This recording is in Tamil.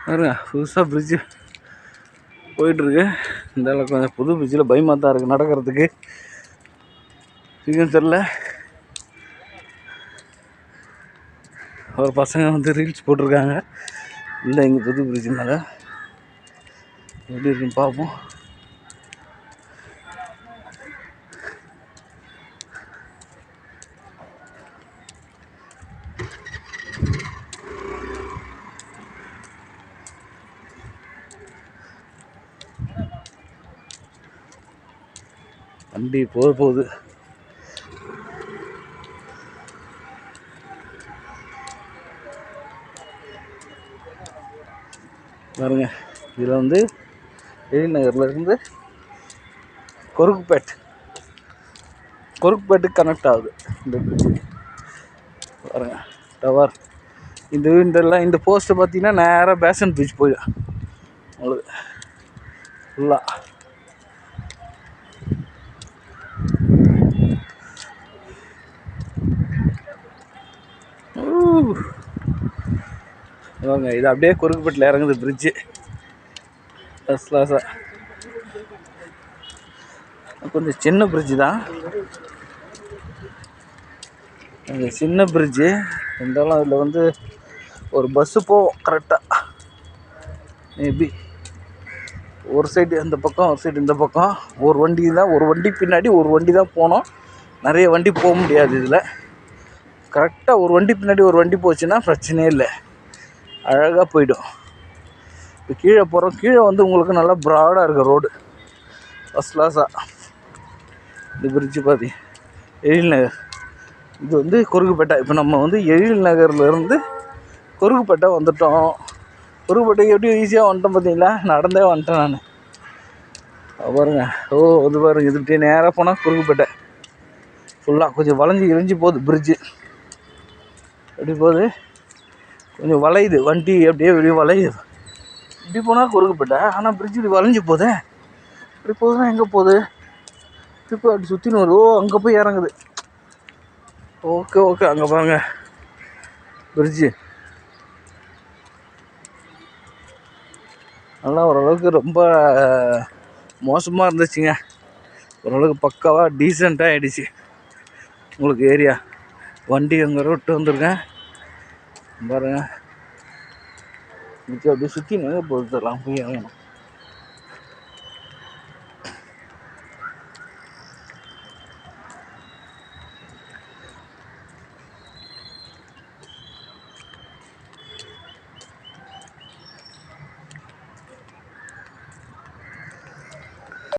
பாருங்க புதுசாக பிரிட்ஜு போயிட்டுருக்கு. இந்த அளவுக்கு கொஞ்சம் புது பிரிட்ஜில் பயமாக தான் இருக்குது நடக்கிறதுக்கு. இதுன்னு தெரில. ஒரு பசங்க வந்து ரீல்ஸ் போட்டிருக்காங்க. இல்லை இங்கே புது பிரிட்ஜு மேலே எப்படி இருக்குன்னு பார்ப்போம். வண்டி போகுது. பாருங்க இதில் வந்து எழில் நகர்லேருந்து கொருக்குப்பேட்டுக்கு கனெக்ட் ஆகுது இந்த பிரிட்ஜு. பாருங்க டவர் இந்த போஸ்ட்டை பார்த்தீங்கன்னா நேராக பேஷன் பீச் போயிடும் உங்களுக்கு ஃபுல்லாக. இது அப்படியே குறுக்குப்பேட்டில் இறங்குது பிரிட்ஜு ஃபஸ்ட் கிளாஸாக. கொஞ்சம் சின்ன பிரிட்ஜு தான், கொஞ்சம் சின்ன பிரிட்ஜு இருந்தாலும் அதில் வந்து ஒரு பஸ்ஸு போகும் கரெக்டாக. மேபி ஒரு சைடு அந்த பக்கம் ஒரு சைடு இந்த பக்கம் ஒரு வண்டி பின்னாடி ஒரு வண்டி தான் போனோம். நிறைய வண்டி போக முடியாது இதில். கரெக்டாக ஒரு வண்டி பின்னாடி ஒரு வண்டி போச்சுன்னா பிரச்சனையே இல்லை, அழகாக போயிடும். இப்போ கீழே போகிறோம். கீழே வந்து உங்களுக்கு நல்லா ப்ராடாக இருக்குது ரோடு ஃபஸ்ட் கிளாஸாக. இந்த பிரிட்ஜு பாதி எழில் நகர், இது வந்து கொருக்குப்பேட்டை. இப்போ நம்ம வந்து எழில் நகர்லேருந்து கொருக்குப்பேட்டை வந்துட்டோம். கொருக்குப்பேட்டைக்கு எப்படி ஈஸியாக வந்துட்டோம் பார்த்தீங்களா, நடந்தே வந்துட்டேன் நான். பாருங்க இது பாருங்க, இதுக்கிட்டே நேராக போனால் கொருக்குப்பேட்டை ஃபுல்லாக கொஞ்சம் வளைஞ்சி போகுது பிரிட்ஜு. எப்படி போகுது, கொஞ்சம் வளையுது வண்டி, அப்படியே வெளியே வளையுது. இப்படி போனால் கொருக்குப்பேட்டை, ஆனால் பிரிட்ஜு இப்படி வளைஞ்சி போகுது. இப்படி போகுதுன்னா எங்கே போகுது, இப்போ அப்படி சுற்றின்னு வருது. அங்கே போய் இறங்குது. ஓகே அங்கே பாருங்க பிரிட்ஜு நல்லா ஓரளவுக்கு ரொம்ப மோசமாக இருந்துச்சுங்க. ஓரளவுக்கு பக்காவாக டீசெண்டாக ஆகிடுச்சு உங்களுக்கு ஏரியா. வண்டி அங்கே ரோட்டு வந்துருக்கேன் பாருங்க. அப்படியே சுற்றி நிறைய போகுது. போய் இறங்கணும்.